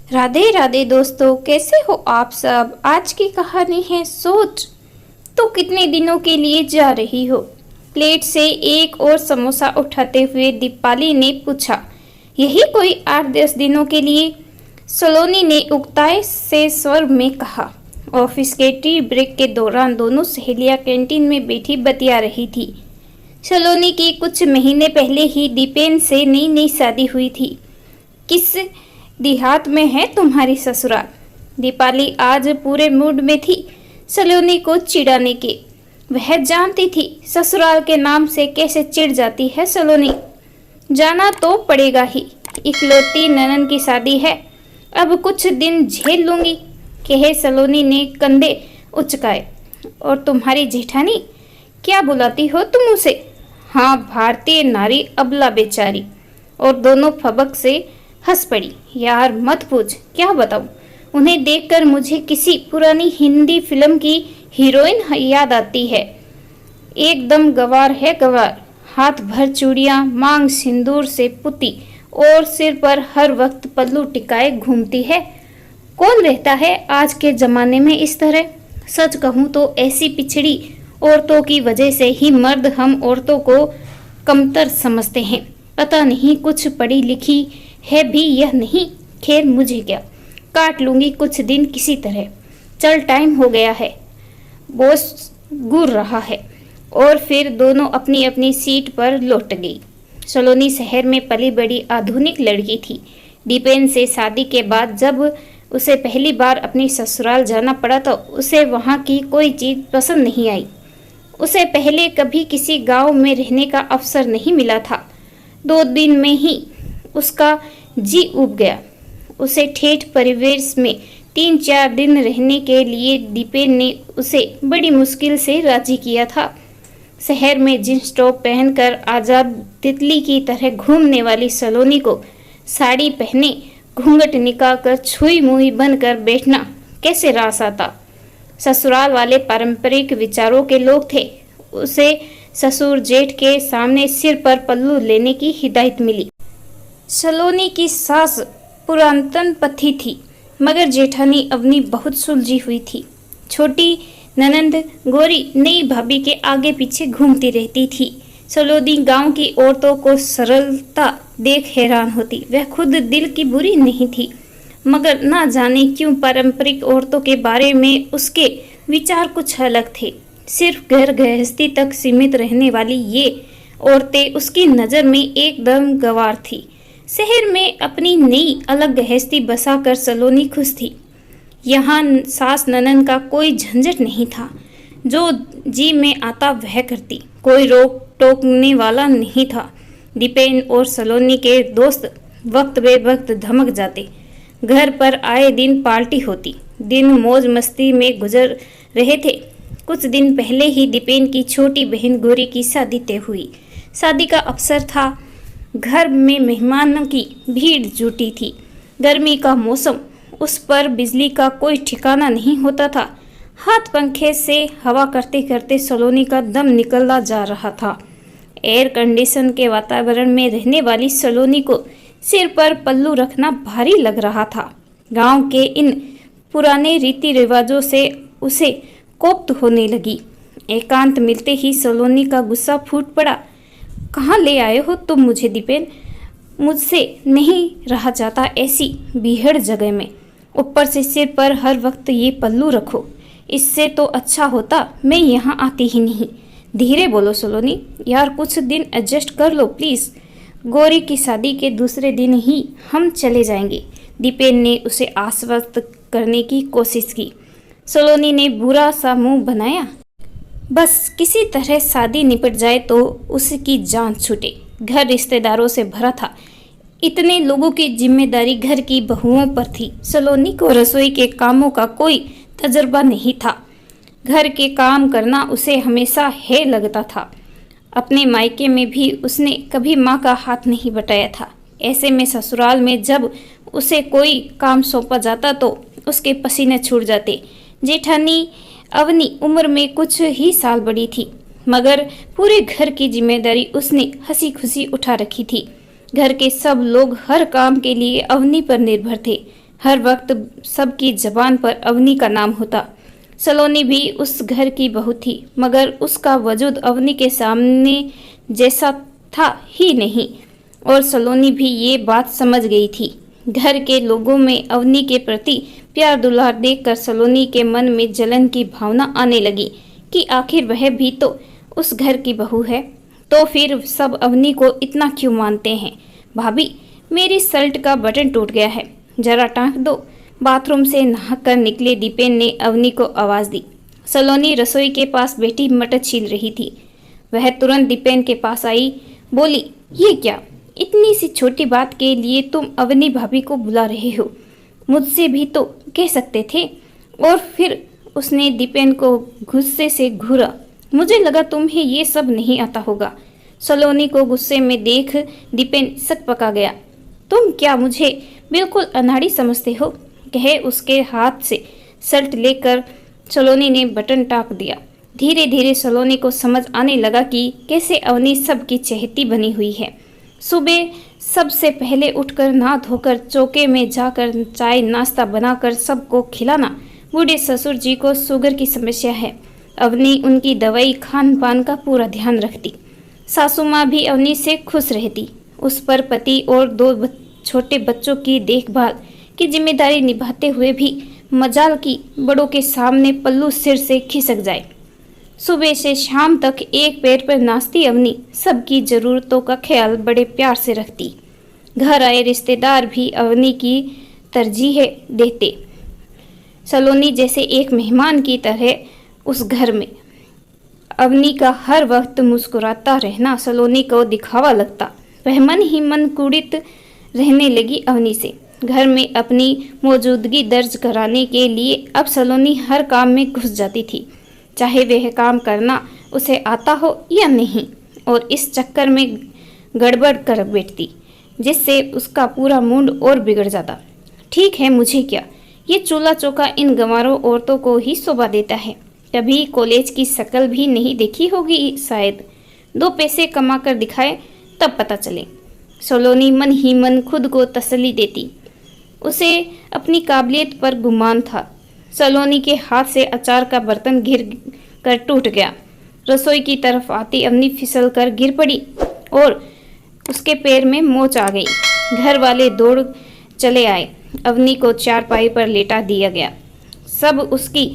राधे राधे दोस्तों, कैसे हो आप सब। आज की कहानी है सोच। तो कितने दिनों के लिए जा रही हो। प्लेट से एक और समोसा उठाते हुए दीपाली ने पूछा। यही कोई 8-10 दिनों के लिए, सलोनी ने उकताए से स्वर में कहा। ऑफिस के टी ब्रेक के दौरान दोनों सहेलियां कैंटीन में बैठी बतिया रही थी। सलोनी की कुछ महीने पहले ही दीपेन से नई नई शादी हुई थी। किस देहात में है तुम्हारी ससुराल। दीपाली आज पूरे मूड में थी सलोनी को चिढ़ाने के। वह जानती थी ससुराल के नाम से कैसे चिढ़ जाती है सलोनी। जाना तो पड़ेगा ही, इकलौती ननन की शादी है, अब कुछ दिन झेल लूंगी, कहे सलोनी ने कंधे उचकाए। और तुम्हारी जेठानी, क्या बुलाती हो तुम उसे। हाँ, भारतीय नारी अबला बेचारी। और दोनों फबक से हंस पड़ी। यार मत पूछ, क्या बताऊं। उन्हें देखकर मुझे किसी पुरानी हिंदी फिल्म की हीरोइन याद आती है। एकदम गवार है गवार, हाथ भर चूड़ियां, मांग सिंदूर से पुती और सिर पर हर वक्त पल्लू टिकाए घूमती है। कौन रहता है आज के जमाने में इस तरह। सच कहूं तो ऐसी पिछड़ी औरतों की वजह से ही मर्द हम औरतों को कमतर समझते हैं। पता नहीं कुछ पढ़ी लिखी है भी यह नहीं। खैर मुझे क्या, काट लूंगी कुछ दिन किसी तरह। चल टाइम हो गया है, बॉस घूर रहा है। और फिर दोनों अपनी अपनी सीट पर लौट गई। सलोनी शहर में पली बड़ी आधुनिक लड़की थी। दीपेन से शादी के बाद जब उसे पहली बार अपनी ससुराल जाना पड़ा तो उसे वहाँ की कोई चीज़ पसंद नहीं आई। उसे पहले कभी किसी गांव में रहने का अवसर नहीं मिला था। 2 दिन में ही उसका जी उब गया। उसे ठेठ परिवेश में 3-4 दिन रहने के लिए दीपेन ने उसे बड़ी मुश्किल से राजी किया था। शहर में जींस टॉप पहनकर आज़ाद तितली की तरह घूमने वाली सलोनी को साड़ी पहने घूंघट निकालकर छुई मुई बनकर बैठना कैसे रास आता। ससुराल वाले पारंपरिक विचारों के लोग थे। उसे ससुर जेठ के सामने सिर पर पल्लू लेने की हिदायत मिली। सलोनी की सास पुरातन पथी थी, मगर जेठानी अवनी बहुत सुलझी हुई थी। छोटी ननंद गौरी नई भाभी के आगे पीछे घूमती रहती थी। सलोनी गांव की औरतों को सरलता देख हैरान होती। वह खुद दिल की बुरी नहीं थी, मगर ना जाने क्यों पारंपरिक औरतों के बारे में उसके विचार कुछ अलग थे। सिर्फ घर गृहस्थी तक सीमित रहने वाली ये औरतें उसकी नज़र में एकदम गंवार थी। शहर में अपनी नई अलग गृहस्थी बसाकर सलोनी खुश थी। यहाँ सास ननन का कोई झंझट नहीं था। जो जी में आता वह करती, कोई रोक टोकने वाला नहीं था। दीपेन और सलोनी के दोस्त वक्त बे वक्त धमक जाते। घर पर आए दिन पार्टी होती। दिन मौज मस्ती में गुजर रहे थे। कुछ दिन पहले ही दीपेन की छोटी बहन गौरी की शादी तय हुई। शादी का अवसर था। घर में मेहमानों की भीड़ जुटी थी। गर्मी का मौसम, उस पर बिजली का कोई ठिकाना नहीं होता था। हाथ पंखे से हवा करते करते सलोनी का दम निकलता जा रहा था। एयर कंडीशन के वातावरण में रहने वाली सलोनी को सिर पर पल्लू रखना भारी लग रहा था। गांव के इन पुराने रीति रिवाजों से उसे कोप्त होने लगी। एकांत मिलते ही सलोनी का गुस्सा फूट पड़ा। कहाँ ले आए हो तुम मुझे दीपेन। मुझसे नहीं रहा जाता ऐसी बीहड़ जगह में। ऊपर से सिर पर हर वक्त ये पल्लू रखो। इससे तो अच्छा होता मैं यहाँ आती ही नहीं। धीरे बोलो सलोनी, यार कुछ दिन एडजस्ट कर लो प्लीज़। गौरी की शादी के दूसरे दिन ही हम चले जाएंगे। दीपेन ने उसे आश्वस्त करने की कोशिश की। सलोनी ने बुरा सा मुंह बनाया। बस किसी तरह शादी निपट जाए तो उसकी जान छूटे। घर रिश्तेदारों से भरा था। इतने लोगों की जिम्मेदारी घर की बहुओं पर थी। सलोनी को रसोई के कामों का कोई तजर्बा नहीं था। घर के काम करना उसे हमेशा है लगता था। अपने मायके में भी उसने कभी माँ का हाथ नहीं बटाया था। ऐसे में ससुराल में जब उसे कोई काम सौंपा जाता तो उसके पसीने छूट जाते। जेठानी अवनी उम्र में कुछ ही साल बड़ी थी, मगर पूरे घर की जिम्मेदारी उसने हंसी खुशी उठा रखी थी। घर के सब लोग हर काम के लिए अवनी पर निर्भर थे। हर वक्त सबकी जबान पर अवनी का नाम होता। सलोनी भी उस घर की बहू थी, मगर उसका वजूद अवनी के सामने जैसा था ही नहीं, और सलोनी भी ये बात समझ गई थी। घर के लोगों में अवनी के प्रति प्यार दुलार देखकर सलोनी के मन में जलन की भावना आने लगी कि आखिर वह भी तो उस घर की बहू है, तो फिर सब अवनी को इतना क्यों मानते हैं। भाभी, मेरी शर्ट का बटन टूट गया है, जरा टाँक दो। बाथरूम से नहाकर निकले दीपेन ने अवनी को आवाज़ दी। सलोनी रसोई के पास बैठी मटर छील रही थी। वह तुरंत दीपेन के पास आई, बोली, ये क्या, इतनी सी छोटी बात के लिए तुम अवनी भाभी को बुला रहे हो? मुझसे भी तो कह सकते थे। और फिर उसने दीपेन को गुस्से से घूरा। मुझे लगा तुम्हें ये सब नहीं आता होगा। सलोनी को गुस्से में देख दीपेन सक पका गया। तुम क्या मुझे बिल्कुल अनाड़ी समझते हो? कहे उसके हाथ से शर्ट लेकर सलोनी ने बटन टाँक दिया। धीरे धीरे सलोनी को समझ आने लगा कि कैसे अवनी सबकी चहेती बनी हुई है। सुबह सबसे पहले उठकर नहा धोकर चौके में जाकर चाय नाश्ता बनाकर सबको खिलाना। बूढ़े ससुर जी को शुगर की समस्या है। अवनी उनकी दवाई खान पान का पूरा ध्यान रखती। सासू माँ भी अवनी से खुश रहती। उस पर पति और दो छोटे बच्चों की देखभाल की जिम्मेदारी निभाते हुए भी मजाल की बड़ों के सामने पल्लू सिर से खिसक जाए। सुबह से शाम तक एक पैर पर नाचती अवनी सबकी जरूरतों का ख्याल बड़े प्यार से रखती। घर आए रिश्तेदार भी अवनी की तरजीह देते। सलोनी जैसे एक मेहमान की तरह उस घर में। अवनी का हर वक्त मुस्कुराता रहना सलोनी को दिखावा लगता। वह मन ही मन कुढ़ित रहने लगी अवनी से। घर में अपनी मौजूदगी दर्ज कराने के लिए अब सलोनी हर काम में घुस जाती थी, चाहे वह काम करना उसे आता हो या नहीं, और इस चक्कर में गड़बड़ कर बैठती, जिससे उसका पूरा मूड और बिगड़ जाता। ठीक है, मुझे क्या, ये चूल्हा चौका इन गंवारों औरतों को ही शोभा देता है। कभी कॉलेज की शक्ल भी नहीं देखी होगी शायद। 2 पैसे कमा कर दिखाए तब पता चले। सलोनी मन ही मन खुद को तसल्ली देती। उसे अपनी काबिलियत पर गुमान था। सलोनी के हाथ से अचार का बर्तन गिर कर टूट गया। रसोई की तरफ आती अवनी फिसल कर गिर पड़ी और उसके पैर में मोच आ गई। घर वाले दौड़ चले आए। अवनी को चारपाई पर लेटा दिया गया। सब उसकी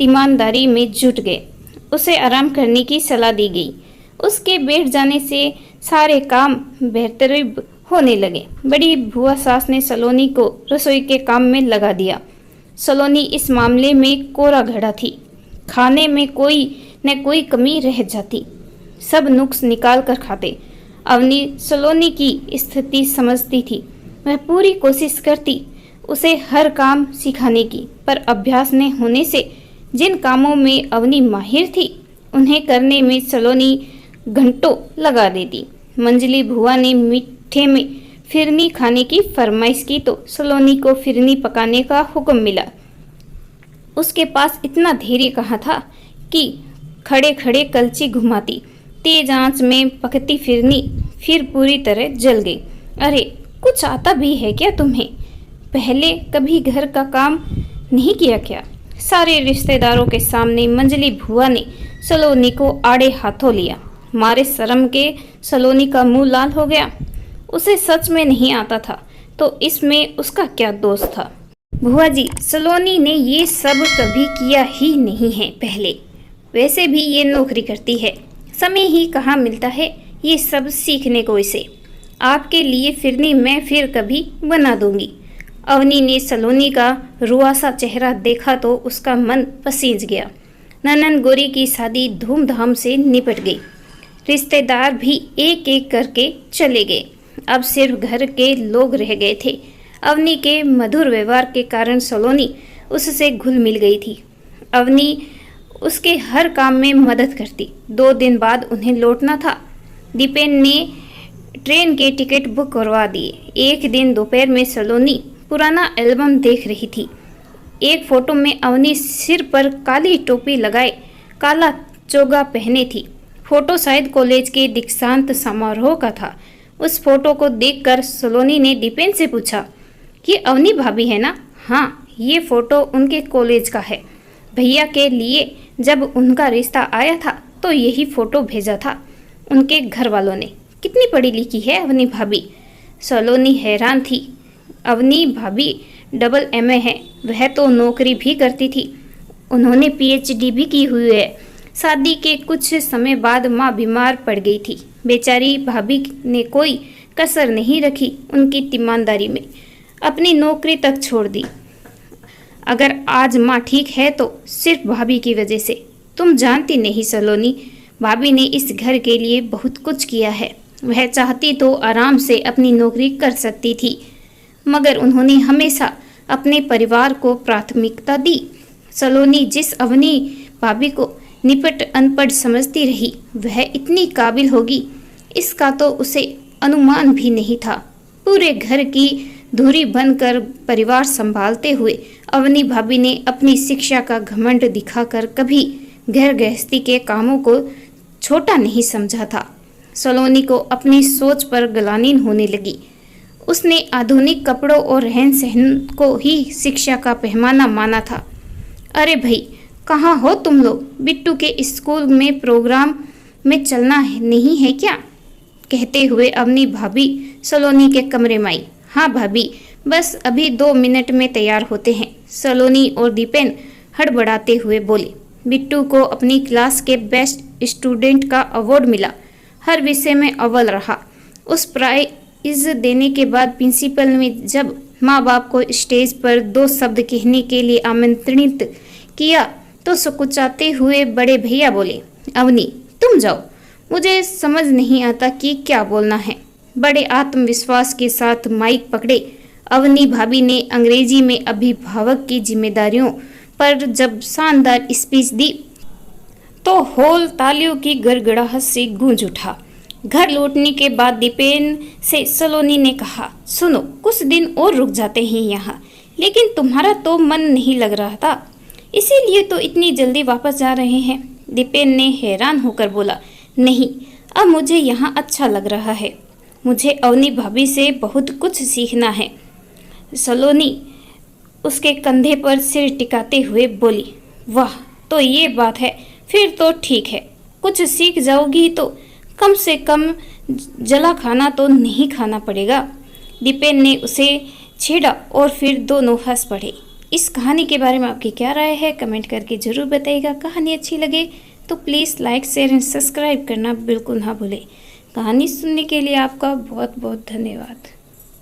ईमानदारी में जुट गए। उसे आराम करने की सलाह दी गई। उसके बैठ जाने से सारे काम बेहतरीन होने लगे। बड़ी बुआ सास ने सलोनी को रसोई के काम में लगा दिया। सलोनी इस मामले में कोरा घड़ा थी। खाने में कोई न कोई कमी रह जाती। सब नुक्स निकाल कर खाते। अवनी सलोनी की स्थिति समझती थी। वह पूरी कोशिश करती उसे हर काम सिखाने की, पर अभ्यास न होने से जिन कामों में अवनी माहिर थी उन्हें करने में सलोनी घंटों लगा देती। मंजली भुआ ने मीठे में फिरनी खाने की फरमाइश की तो सलोनी को फिरनी पकाने का हुक्म मिला। उसके पास इतना धैर्य कहाँ था कि खड़े खड़े कलची घुमाती। तेज आंच में पकती फिरनी फिर पूरी तरह जल गई। अरे, कुछ आता भी है क्या तुम्हें? पहले कभी घर का काम नहीं किया क्या? सारे रिश्तेदारों के सामने मंजली भुआ ने सलोनी को आड़े हाथों लिया। मारे शर्म के सलोनी का मुंह लाल हो गया। उसे सच में नहीं आता था तो इसमें उसका क्या दोष था? भुआ जी, सलोनी ने ये सब कभी किया ही नहीं है पहले। वैसे भी ये नौकरी करती है, समय ही कहाँ मिलता है ये सब सीखने को इसे। आपके लिए फिरनी मैं फिर कभी बना दूंगी। अवनी ने सलोनी का रुआसा चेहरा देखा तो उसका मन पसीज गया। ननन गोरी की शादी धूमधाम से निपट गई। रिश्तेदार भी एक एक करके चले गए। अब सिर्फ घर के लोग रह गए थे। अवनी के मधुर व्यवहार के कारण सलोनी उससे घुल मिल गई थी। अवनी उसके हर काम में मदद करती। 2 दिन बाद उन्हें लौटना था। दीपेन ने ट्रेन के टिकट बुक करवा दिए। एक दिन दोपहर में सलोनी पुराना एल्बम देख रही थी। एक फोटो में अवनी सिर पर काली टोपी लगाए काला चोगा पहने थी। फोटो शायद कॉलेज के दीक्षांत समारोह का था। उस फोटो को देखकर सलोनी ने दीपेन से पूछा, ये अवनी भाभी है ना? हाँ, ये फ़ोटो उनके कॉलेज का है। भैया के लिए जब उनका रिश्ता आया था तो यही फ़ोटो भेजा था उनके घर वालों ने। कितनी पढ़ी लिखी है अवनी भाभी। सलोनी हैरान थी। अवनी भाभी डबल एमए है, वह तो नौकरी भी करती थी। उन्होंने पीएचडी भी की हुई है। शादी के कुछ समय बाद माँ बीमार पड़ गई थी। बेचारी भाभी ने कोई कसर नहीं रखी उनकी ईमानदारी में, अपनी नौकरी तक छोड़ दी। अगर आज माँ ठीक है तो सिर्फ भाभी की वजह से। तुम जानती नहीं सलोनी, भाभी ने इस घर के लिए बहुत कुछ किया है। वह चाहती तो आराम से अपनी नौकरी कर सकती थी, मगर उन्होंने हमेशा अपने परिवार को प्राथमिकता दी। सलोनी जिस अवनी भाभी को निपट अनपढ़ समझती रही, वह इतनी काबिल होगी इसका तो उसे अनुमान भी नहीं था। पूरे घर की धुरी बनकर परिवार संभालते हुए अवनी भाभी ने अपनी शिक्षा का घमंड दिखाकर कभी घर गृहस्थी के कामों को छोटा नहीं समझा था। सलोनी को अपनी सोच पर ग्लानि होने लगी। उसने आधुनिक कपड़ों और रहन सहन को ही शिक्षा का पैमाना माना था। अरे भाई, कहाँ हो तुम लोग? बिट्टू के स्कूल में प्रोग्राम में चलना नहीं है क्या? कहते हुए अवनी भाभी सलोनी के कमरे में आई। हाँ भाभी, बस अभी 2 मिनट में तैयार होते हैं, सलोनी और दीपेन हड़बड़ाते हुए बोले। बिट्टू को अपनी क्लास के बेस्ट स्टूडेंट का अवार्ड मिला, हर विषय में अव्वल रहा। उस प्राइज देने के बाद प्रिंसिपल ने जब माँ बाप को स्टेज पर 2 शब्द कहने के लिए आमंत्रित किया तो सकुचाते हुए बड़े भैया बोले, अवनी तुम जाओ, मुझे समझ नहीं आता कि क्या बोलना है। बड़े आत्मविश्वास के साथ माइक पकड़े अवनी भाभी ने अंग्रेजी में अभिभावक की जिम्मेदारियों पर जब शानदार स्पीच दी तो हॉल तालियों की गड़गड़ाहट से गूंज उठा। घर लौटने के बाद दीपेन से सलोनी ने कहा, सुनो, कुछ दिन और रुक जाते हैं यहाँ, लेकिन तुम्हारा तो मन नहीं लग रहा था, इसीलिए तो इतनी जल्दी वापस जा रहे हैं। दीपेन ने हैरान होकर बोला, नहीं, अब मुझे यहाँ अच्छा लग रहा है, मुझे अवनी भाभी से बहुत कुछ सीखना है। सलोनी उसके कंधे पर सिर टिकाते हुए बोली, वाह, तो ये बात है, फिर तो ठीक है, कुछ सीख जाओगी तो कम से कम जला खाना तो नहीं खाना पड़ेगा। दीपेन ने उसे छेड़ा और फिर दोनों हंस पड़े। इस कहानी के बारे में आपकी क्या राय है, कमेंट करके ज़रूर बताइएगा। कहानी अच्छी लगे तो please like, share and subscribe करना बिल्कुल ना भूलें। कहानी सुनने के लिए आपका बहुत बहुत धन्यवाद।